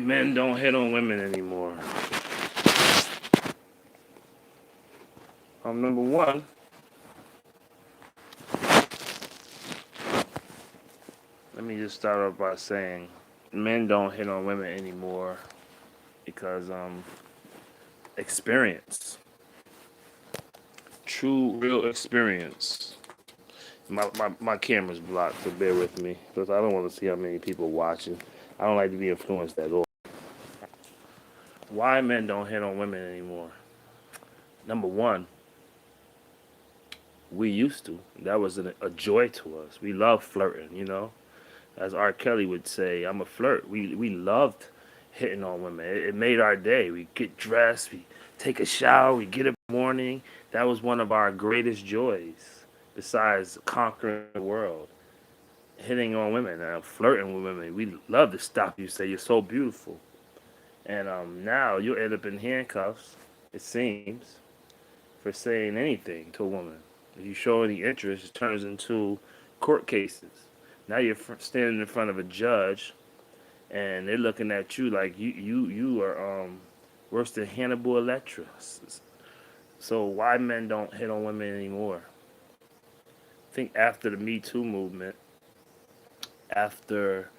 Men don't hit on women anymore. Number one, let me just start off by saying men don't hit on women anymore because experience, true, real experience. My camera's blocked, so bear with me because I don't want to see how many people watching. I don't like to be influenced at all. Why men don't hit on women anymore? Number one, we used to. That was a joy to us. We loved flirting. As R. Kelly would say, I'm a flirt. We loved hitting on women. It made our day. We get dressed, we take a shower, we get up in the morning. That was one of our greatest joys, besides conquering the world. Hitting on women, flirting with women. We love to stop you, say you're so beautiful. And now you'll end up in handcuffs, it seems, for saying anything to a woman. If you show any interest, it turns into court cases. Now you're standing in front of a judge, and they're looking at you like you are worse than Hannibal Lecter. So why men don't hit on women anymore? I think after the Me Too movement, after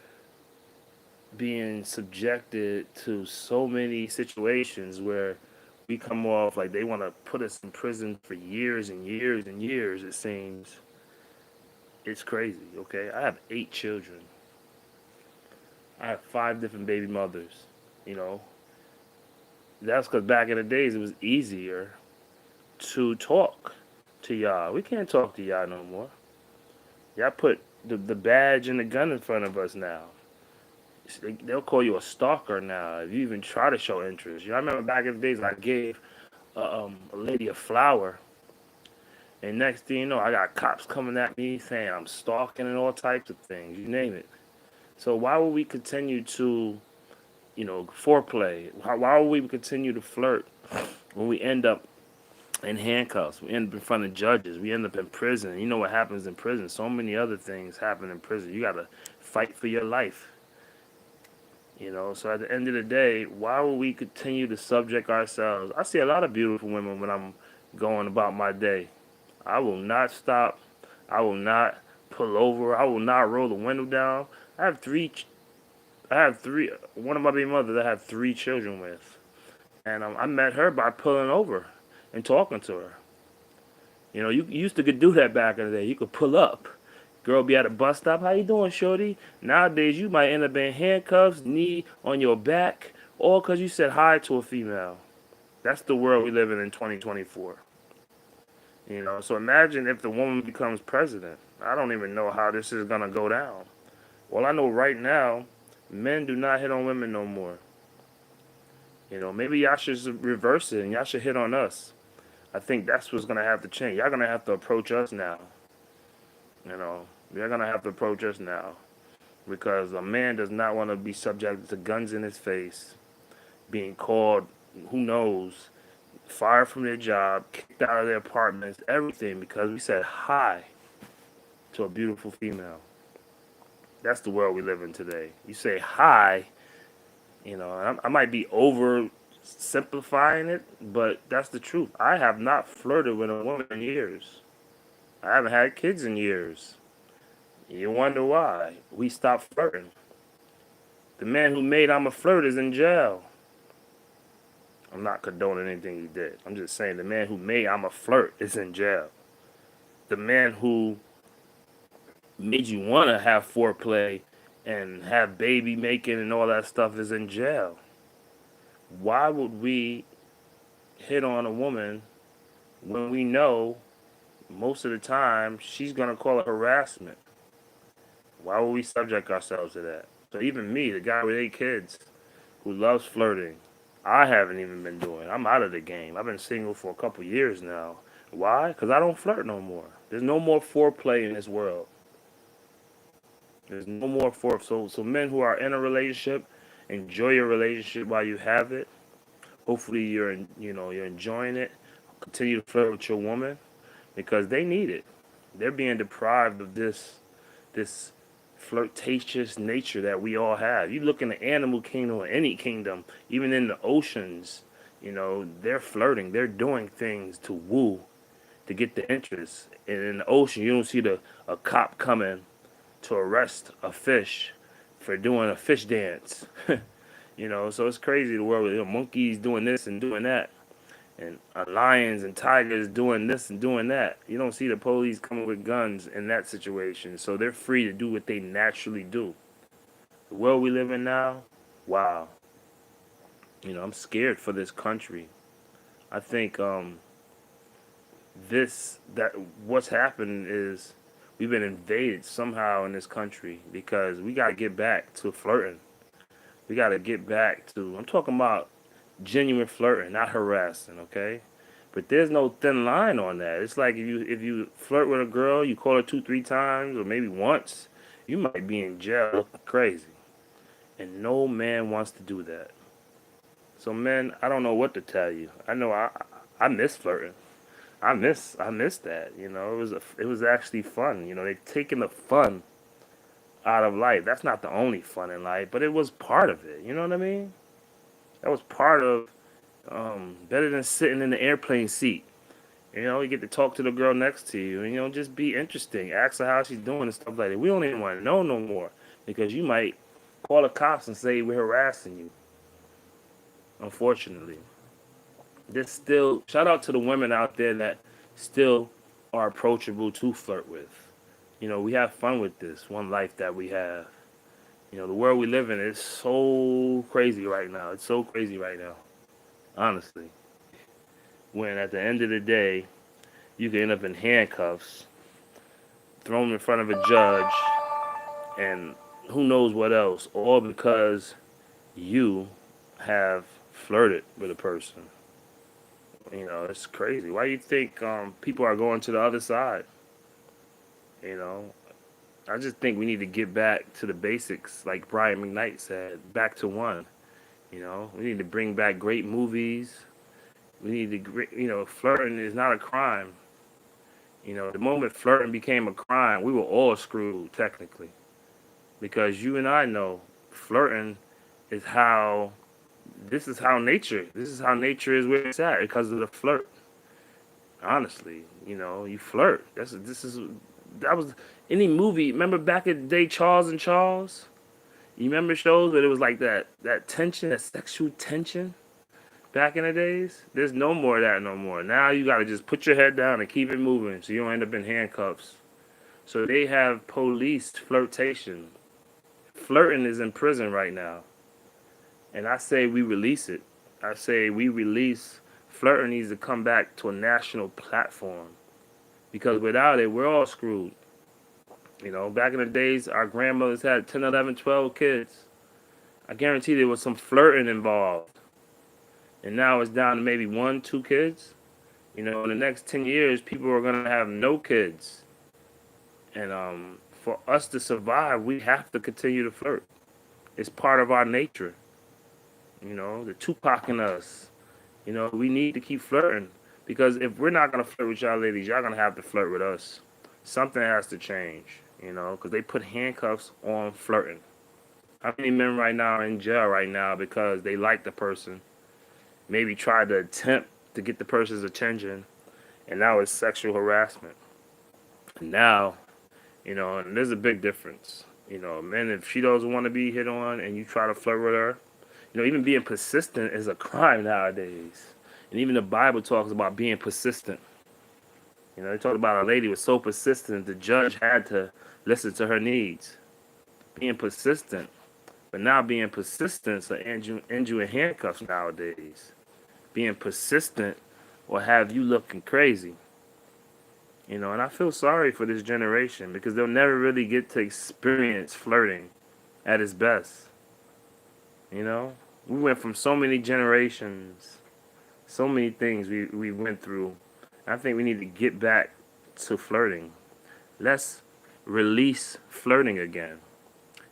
being subjected to so many situations where we come off like they want to put us in prison for years and years and years, it seems. It's crazy, okay? I have 8 children. I have 5 different baby mothers. You know, that's because back in the days it was easier to talk to y'all. We can't talk to y'all no more. Y'all put the badge and the gun in front of us now. They'll call you a stalker now if you even try to show interest. I remember back in the days I gave a lady a flower, and next thing you know, I got cops coming at me saying I'm stalking and all types of things. You name it. So why would we continue to, foreplay? Why would we continue to flirt when we end up in handcuffs? We end up in front of judges. We end up in prison. You know what happens in prison? So many other things happen in prison. You got to fight for your life. So at the end of the day, why would we continue to subject ourselves? I see a lot of beautiful women when I'm going about my day. I will not stop. I will not pull over. I will not roll the window down. I have three. I have three. One of my baby mothers I have 3 children with, and I met her by pulling over and talking to her. You used to could do that back in the day. You could pull up. Girl be at a bus stop. How you doing, shorty? Nowadays, you might end up in handcuffs, knee on your back, all because you said hi to a female. That's the world we live in 2024. So imagine if the woman becomes president. I don't even know how this is going to go down. Well, I know right now, men do not hit on women no more. Maybe y'all should reverse it and y'all should hit on us. I think that's what's going to have to change. Y'all going to have to approach us now. You're going to have to approach us now. Because a man does not want to be subjected to guns in his face, being called, who knows, fired from their job, kicked out of their apartments, everything because we said hi to a beautiful female. That's the world we live in today. You say hi, I might be over simplifying it, but that's the truth. I have not flirted with a woman in years. I haven't had kids in years. You wonder why? We stopped flirting. The man who made I'm a flirt is in jail. I'm not condoning anything he did. I'm just saying the man who made I'm a flirt is in jail. The man who made you want to have foreplay and have baby making and all that stuff is in jail. Why would we hit on a woman when we know most of the time she's going to call it harassment? Why would we subject ourselves to that? So even me, the guy with 8 kids who loves flirting, I haven't even been doing. I'm out of the game. I've been single for a couple years now. Why? Because I don't flirt no more. There's no more foreplay in this world. There's no more fore. So men who are in a relationship, enjoy your relationship while you have it. Hopefully you're enjoying it. Continue to flirt with your woman because they need it. They're being deprived of this flirtatious nature that we all have. You look in the animal kingdom or any kingdom, even in the oceans, they're flirting. They're doing things to woo, to get the interest. And in the ocean, you don't see a cop coming to arrest a fish for doing a fish dance. So it's crazy the world. Monkeys doing this and doing that, and lions and tigers doing this and doing that. You don't see the police coming with guns in that situation. So they're free to do what they naturally do. The world we live in now, wow. I'm scared for this country. I think this that what's happened is we've been invaded somehow in this country because we got to get back to flirting. We got to get back to, I'm talking about genuine flirting, not harassing, okay? But there's no thin line on that. It's like if you flirt with a girl, you call her 2, 3 times, or maybe once, you might be in jail looking crazy. And no man wants to do that. So men, I don't know what to tell you. I know I miss flirting. I miss that. It was actually fun. They've taken the fun out of life. That's not the only fun in life, but it was part of it. You know what I mean? That was part of better than sitting in the airplane seat. You get to talk to the girl next to you, and just be interesting. Ask her how she's doing and stuff like that. We don't even want to know no more because you might call the cops and say we're harassing you. Unfortunately, there's still shout out to the women out there that still are approachable to flirt with. We have fun with this one life that we have. The world we live in is so crazy right now. It's so crazy right now, honestly. When at the end of the day, you can end up in handcuffs, thrown in front of a judge, and who knows what else, all because you have flirted with a person. It's crazy. Why do you think people are going to the other side? You know, I just think we need to get back to the basics, like Brian McKnight said, back to one. We need to bring back great movies. We need to, flirting is not a crime. The moment flirting became a crime, we were all screwed technically, because you and I know flirting is how. This is how nature. This is how nature is where it's at because of the flirt. Honestly, you flirt. That was any movie. Remember back in the day, Charles and Charles. You remember shows where it was like that tension, that sexual tension back in the days? There's no more of that no more. Now you got to just put your head down and keep it moving so you don't end up in handcuffs. So they have police flirtation. Flirting is in prison right now. And I say we release it. I say we release flirting needs to come back to a national platform. Because without it, we're all screwed. Back in the days, our grandmothers had 10, 11, 12 kids. I guarantee there was some flirting involved. And now it's down to maybe 1, 2 kids. In the next 10 years, people are going to have no kids. And for us to survive, we have to continue to flirt. It's part of our nature. The Tupac in us. We need to keep flirting. Because if we're not going to flirt with y'all ladies, y'all going to have to flirt with us. Something has to change, because they put handcuffs on flirting. How many men right now are in jail right now because they like the person, maybe tried to attempt to get the person's attention, and now it's sexual harassment. And now, and there's a big difference. Men, if she doesn't want to be hit on and you try to flirt with her, even being persistent is a crime nowadays. And even the Bible talks about being persistent. They talked about a lady was so persistent, the judge had to listen to her needs. Being persistent. But now being persistent will end you in handcuffs nowadays. Being persistent will have you looking crazy. And I feel sorry for this generation because they'll never really get to experience flirting at its best. We went from so many generations, so many things we went through. I think we need to get back to flirting. Let's release flirting again.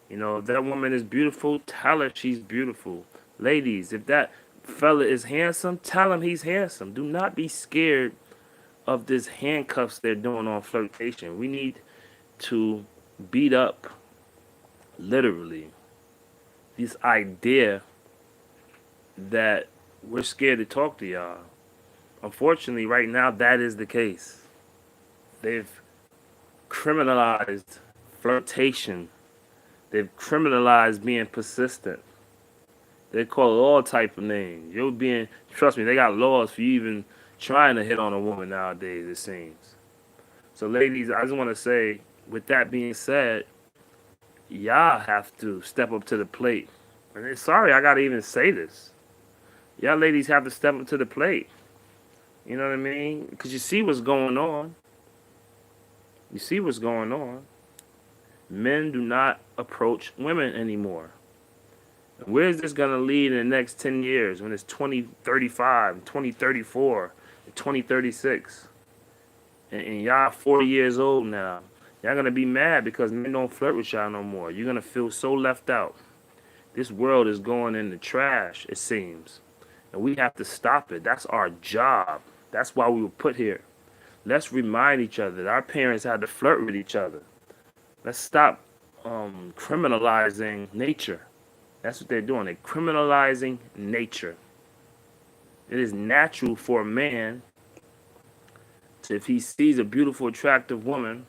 If that woman is beautiful, tell her she's beautiful. Ladies, if that fella is handsome, tell him he's handsome. Do not be scared of this handcuffs they're doing on flirtation. We need to beat up Literally, this idea that we're scared to talk to y'all. Unfortunately, right now, that is the case. They've criminalized flirtation. They've criminalized being persistent. They call it all type of names. You're being, trust me, they got laws for you even trying to hit on a woman nowadays, it seems. So, ladies, I just want to say, with that being said, y'all have to step up to the plate. And sorry, I gotta even say this. Y'all ladies have to step up to the plate. You know what I mean? Because you see what's going on. You see what's going on. Men do not approach women anymore. Where is this going to lead in the next 10 years when it's 2035, 2034, 2036? And y'all 40 years old now. Y'all going to be mad because men don't flirt with y'all no more. You're going to feel so left out. This world is going in the trash, it seems. And we have to stop it. That's our job. That's why we were put here. Let's remind each other that our parents had to flirt with each other. Let's stop criminalizing nature. That's what they're doing. They're criminalizing nature. It is natural for a man to, if he sees a beautiful, attractive woman,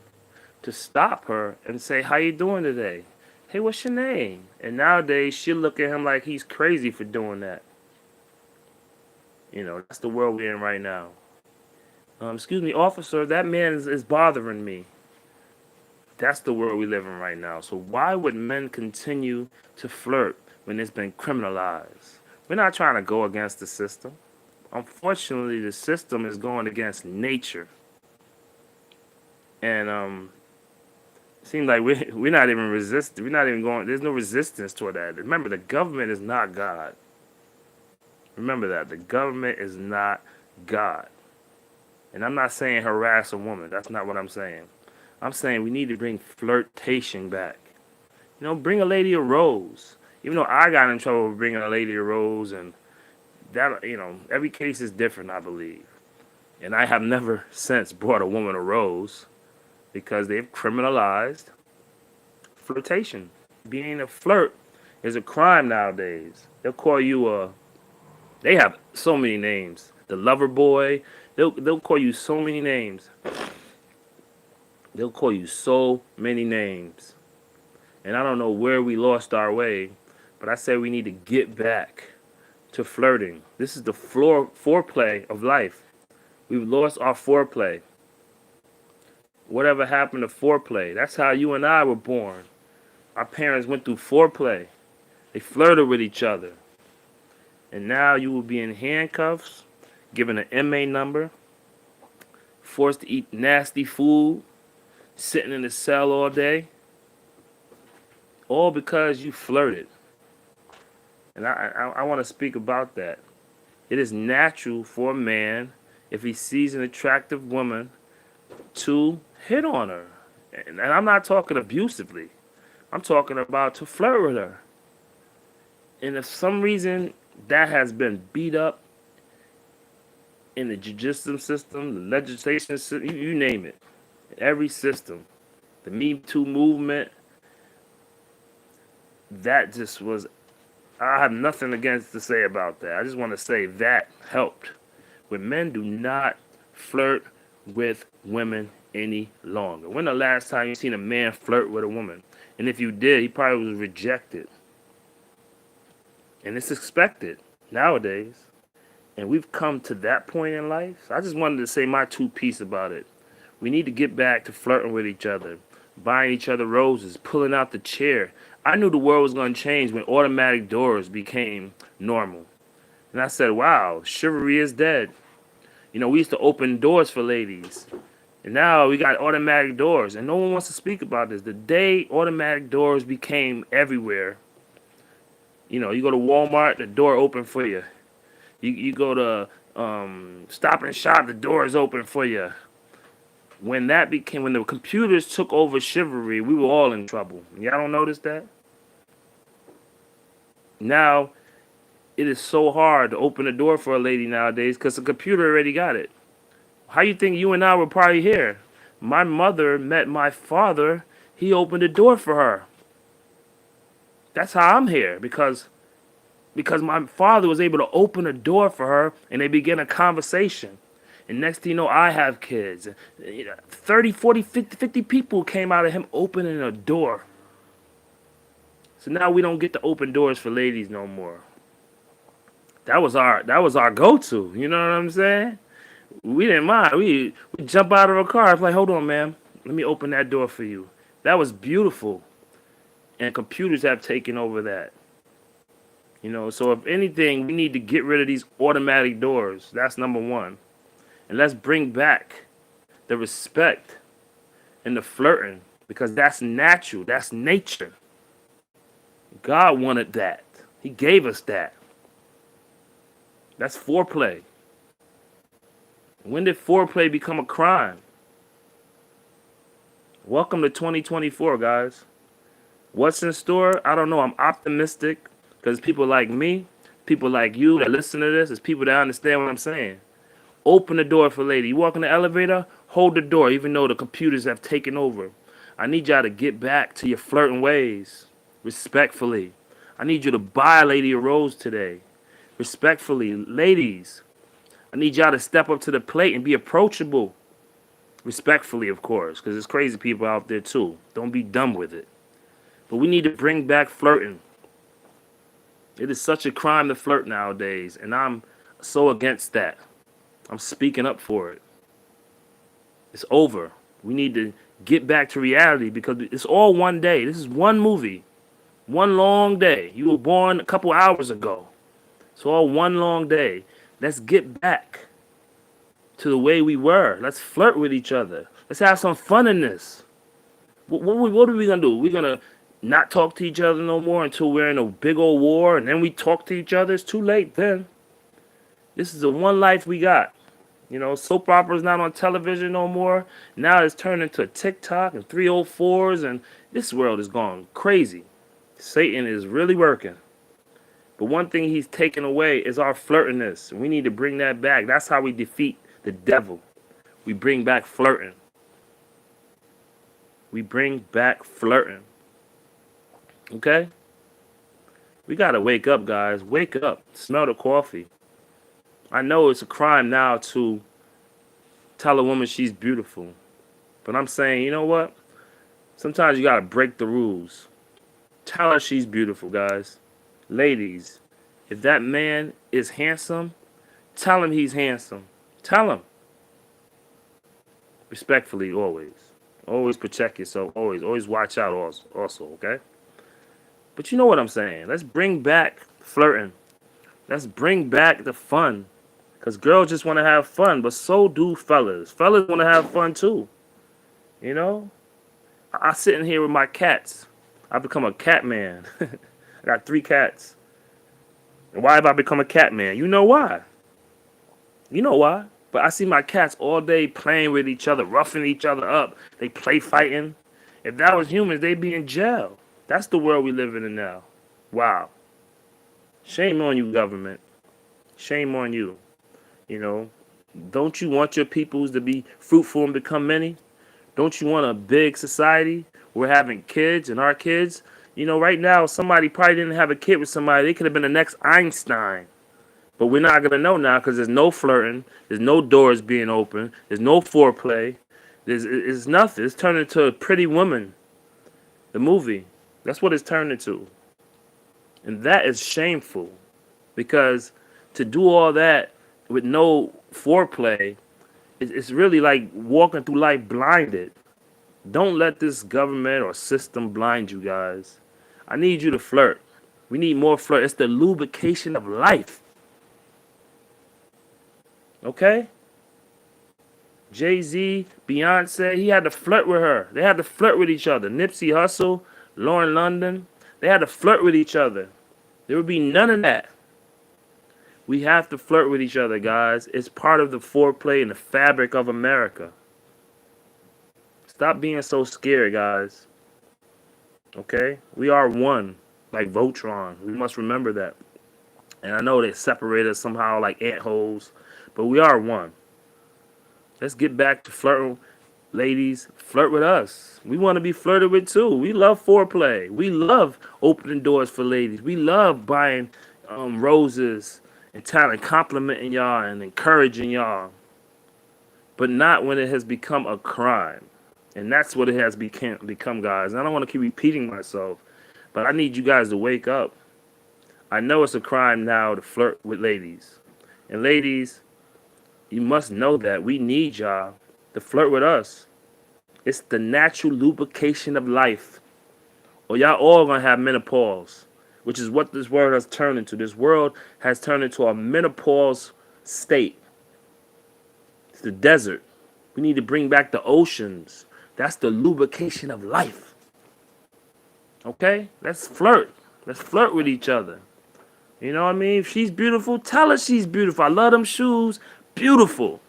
to stop her and say, "How you doing today? Hey, what's your name?" And nowadays, she'll look at him like he's crazy for doing that. You know, that's the world we're in right now. Excuse me, officer, that man is bothering me. That's the world we live in right now. So why would men continue to flirt when it's been criminalized? We're not trying to go against the system. Unfortunately, the system is going against nature. And it seems like we're not even resisting. We're not even going. There's no resistance toward that. Remember, the government is not God. Remember that. The government is not God. And I'm not saying harass a woman. That's not what I'm saying. I'm saying we need to bring flirtation back. You know, bring a lady a rose. Even though I got in trouble with bringing a lady a rose, and that, you know, every case is different, I believe. And I have never since brought a woman a rose because they've criminalized flirtation. Being a flirt is a crime nowadays. They'll call you a. They have so many names. The lover boy. They'll call you so many names. They'll call you so many names. And I don't know where we lost our way, but I say we need to get back to flirting. This is the foreplay of life. We've lost our foreplay. Whatever happened to foreplay? That's how you and I were born. Our parents went through foreplay. They flirted with each other. And now you will be in handcuffs, given an MA number, forced to eat nasty food, sitting in the cell all day, all because you flirted. And I want to speak about that. It is natural for a man, if he sees an attractive woman, to hit on her. And I'm not talking abusively. I'm talking about to flirt with her. And if some reason that has been beat up in the judicial system, the legislation system, you name it, every system, the Me Too movement, that just was, I have nothing against to say about that. I just want to say that helped. When men do not flirt with women any longer. When the last time you seen a man flirt with a woman? And if you did, he probably was rejected. And it's expected nowadays. And we've come to that point in life. So I just wanted to say my two piece about it. We need to get back to flirting with each other, buying each other roses, pulling out the chair. I knew the world was going to change when automatic doors became normal. And I said, wow, chivalry is dead. You know, we used to open doors for ladies. And now we got automatic doors. And no one wants to speak about this. The day automatic doors became everywhere, you know, you go to Walmart, the door open for you. You go to Stop and Shop, the door is open for you. When the computers took over chivalry, we were all in trouble. Y'all don't notice that? Now, it is so hard to open a door for a lady nowadays because the computer already got it. How you think you and I were probably here? My mother met my father. He opened the door for her. That's how I'm here because my father was able to open a door for her and they began a conversation. And next thing you know, I have kids. 30, 40, 50, 50 people came out of him opening a door. So now we don't get to open doors for ladies no more. That was our go-to. You know what I'm saying? We didn't mind. We jump out of a car. It's like, hold on, ma'am. Let me open that door for you. That was beautiful. And computers have taken over that. So if anything, we need to get rid of these automatic doors. That's number one. And let's bring back the respect and the flirting because that's natural. That's nature. God wanted that. He gave us that. That's foreplay. When did foreplay become a crime? Welcome to 2024, guys. What's in store? I don't know. I'm optimistic because people like me, people like you that listen to this, is people that understand what I'm saying. Open the door for lady. You walk in the elevator, hold the door, even though the computers have taken over. I need y'all to get back to your flirting ways, respectfully. I need you to buy a lady a rose today, respectfully. Ladies, I need y'all to step up to the plate and be approachable, respectfully, of course, because there's crazy people out there too. Don't be dumb with it. But we need to bring back flirting. It is such a crime to flirt nowadays, and I'm so against that. I'm speaking up for it. It's over. We need to get back to reality because it's all one day. This is one movie, one long day. You were born a couple hours ago. It's all one long day. Let's get back to the way we were. Let's flirt with each other. Let's have some fun in this. What are we going to do? We're going to not talk to each other no more until we're in a big old war and then we talk to each other. It's too late then. This is the one life we got. Soap opera's not on television no more. Now it's turned into TikTok and 304s, and this world is gone crazy. Satan is really working. But one thing he's taken away is our flirtiness. We need to bring that back. That's how we defeat the devil. We bring back flirting. We bring back flirting. Okay? We got to wake up, guys. Wake up. Smell the coffee. I know it's a crime now to tell a woman she's beautiful. But I'm saying, you know what? Sometimes you got to break the rules. Tell her she's beautiful, guys. Ladies, if that man is handsome, tell him he's handsome. Tell him. Respectfully, always. Always protect yourself. Always watch out also, okay? But you know what I'm saying. Let's bring back flirting. Let's bring back the fun. Because girls just want to have fun, but so do fellas. Fellas want to have fun too. I sit in here with my cats. I become a cat man. I got 3 cats. And why have I become a cat man? You know why. But I see my cats all day playing with each other, roughing each other up. They play fighting. If that was humans, they'd be in jail. That's the world we live in now. Wow. Shame on you, government. Shame on you. Don't you want your peoples to be fruitful and become many? Don't you want a big society? We're having kids, and our kids, right now, somebody probably didn't have a kid with somebody. They could have been the next Einstein. But we're not going to know now because there's no flirting. There's no doors being open. There's no foreplay. It's nothing. It's turned into a Pretty Woman, the movie. That's what it's turned into. And that is shameful because to do all that with no foreplay, it's really like walking through life blinded. Don't let this government or system blind you guys. I need you to flirt. We need more flirt. It's the lubrication of life. Okay? Jay-Z, Beyonce, he had to flirt with her. They had to flirt with each other. Nipsey Hussle, Lauren London, they had to flirt with each other. There would be none of that. We have to flirt with each other, guys. It's part of the foreplay and the fabric of America. Stop being so scared, guys. Okay? We are one, like Voltron. We must remember that. And I know they separate us somehow like ant holes, but we are one. Let's get back to flirting. ladies, flirt with us. We want to be flirted with too. We love foreplay. We love opening doors for ladies. We love buying roses and telling, complimenting y'all and encouraging y'all. But not when it has become a crime. And that's what it has become, guys. And I don't want to keep repeating myself, but I need you guys to wake up. I know it's a crime now to flirt with ladies. And ladies, you must know that we need y'all to flirt with us. It's the natural lubrication of life. Or y'all all gonna have menopause, which is what this world has turned into. This world has turned into a menopause state. It's the desert. We need to bring back the oceans. That's the lubrication of life. Okay? Let's flirt. Let's flirt with each other. You know what I mean? If she's beautiful, tell her she's beautiful. I love them shoes. Beautiful.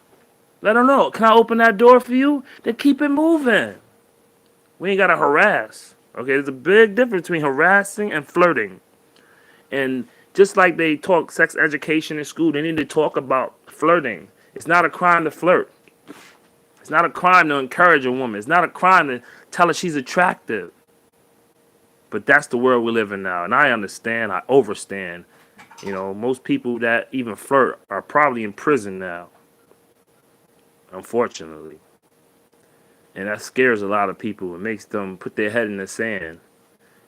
Let her know. Can I open that door for you? Then keep it moving. We ain't got to harass. Okay? There's a big difference between harassing and flirting. And just like they talk sex education in school, they need to talk about flirting. It's not a crime to flirt. It's not a crime to encourage a woman. It's not a crime to tell her she's attractive. But that's the world we live in now. And I understand. I overstand. You know, most people that even flirt are probably in prison now. Unfortunately. And that scares a lot of people. It makes them put their head in the sand.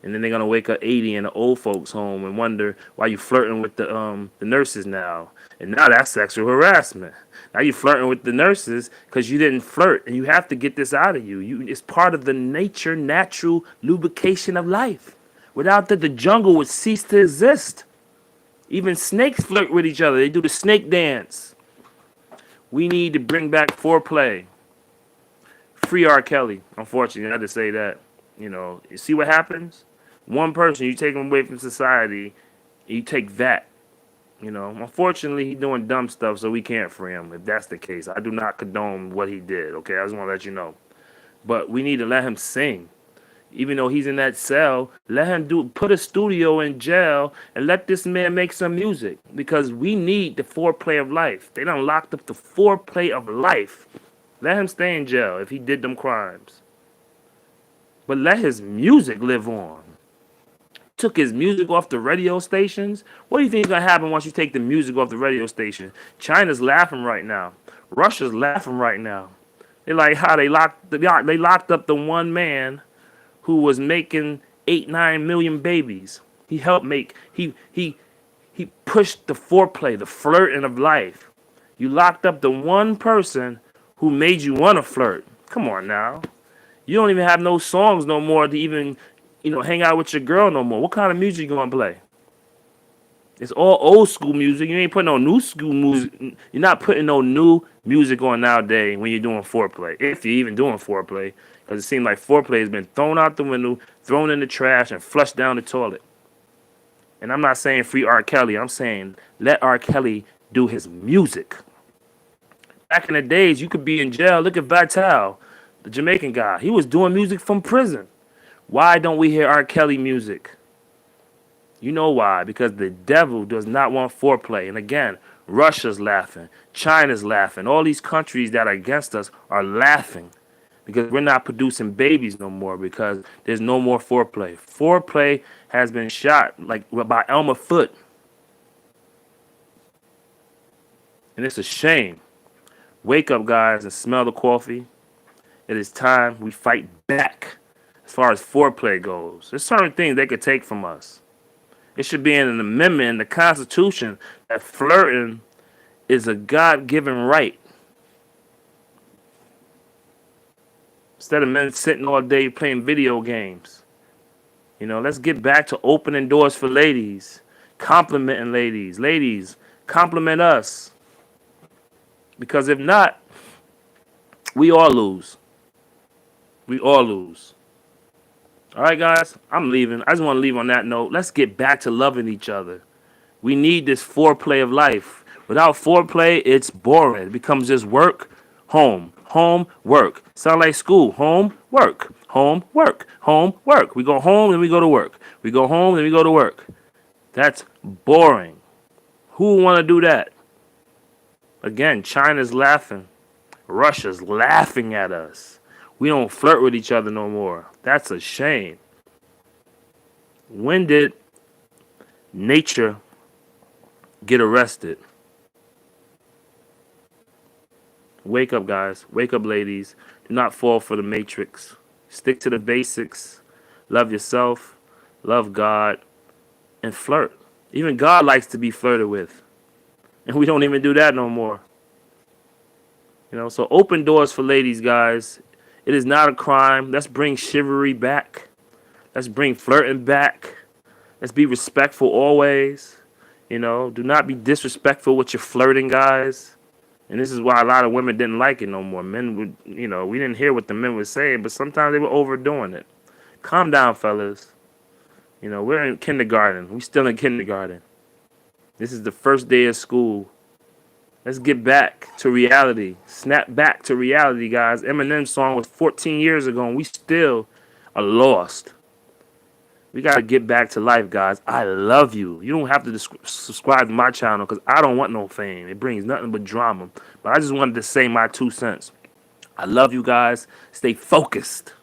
And then they're going to wake up 80 in the old folks' home and wonder why you flirting with the nurses now. And now that's sexual harassment. Now you're flirting with the nurses because you didn't flirt. And you have to get this out of you. It's part of the natural lubrication of life. Without that, the jungle would cease to exist. Even snakes flirt with each other. They do the snake dance. We need to bring back foreplay. Free R. Kelly. Unfortunately, I had to say that. You know, you see what happens? One person, you take him away from society, you take that. You know, unfortunately, he's doing dumb stuff, so we can't free him if that's the case. I do not condone what he did, okay? I just want to let you know. But we need to let him sing. Even though he's in that cell, let him put a studio in jail and let this man make some music. Because we need the foreplay of life. They done locked up the foreplay of life. Let him stay in jail if he did them crimes. But let his music live on. Took his music off the radio stations. What do you think is going to happen once you take the music off the radio station? China's laughing right now. Russia's laughing right now. They're like how they locked up the one man who was making 8-9 million babies. He helped make he pushed the foreplay, the flirting of life. You locked up the one person who made you want to flirt. Come on now. You don't even have no songs no more to even, hang out with your girl no more. What kind of music you gonna play? It's all old school music. You ain't putting no new school music. You're not putting no new music on nowadays when you're doing foreplay. If you're even doing foreplay. Because it seems like foreplay has been thrown out the window, thrown in the trash, and flushed down the toilet. And I'm not saying free R. Kelly. I'm saying let R. Kelly do his music. Back in the days, you could be in jail. Look at Vital, the Jamaican guy. He was doing music from prison. Why don't we hear R. Kelly music? You know why? Because the devil does not want foreplay. And again, Russia's laughing. China's laughing. All these countries that are against us are laughing. Because we're not producing babies no more. Because there's no more foreplay. Foreplay has been shot like by Elmer Fudd. And it's a shame. Wake up, guys, and smell the coffee. It is time we fight back as far as foreplay goes. There's certain things they could take from us. It should be in an amendment in the Constitution that flirting is a God-given right. Instead of men sitting all day playing video games. Let's get back to opening doors for ladies. Complimenting ladies. Ladies, compliment us. Because if not, we all lose. We all lose. All right, guys, I'm leaving. I just want to leave on that note. Let's get back to loving each other. We need this foreplay of life. Without foreplay, it's boring. It becomes just work, home, work. Sound like school. Home, work, work, work. We go home and we go to work. We go home and we go to work. That's boring. Who want to do that? Again, China's laughing. Russia's laughing at us. We don't flirt with each other no more. That's a shame. When did nature get arrested? Wake up, guys. Wake up, ladies. Do not fall for the matrix. Stick to the basics. Love yourself. Love God. And flirt. Even God likes to be flirted with. And we don't even do that no more. So open doors for ladies, guys. It is not a crime. Let's bring chivalry back. Let's bring flirting back. Let's be respectful always. Do not be disrespectful with your flirting, guys. And this is why a lot of women didn't like it no more. Men would, we didn't hear what the men were saying, but sometimes they were overdoing it. Calm down, fellas. We're in kindergarten. We still in kindergarten. This is the first day of school. Let's get back to reality. Snap back to reality, guys. Eminem's song was 14 years ago, and we still are lost. We got to get back to life, guys. I love you. You don't have to subscribe to my channel because I don't want no fame. It brings nothing but drama. But I just wanted to say my 2 cents. I love you guys. Stay focused.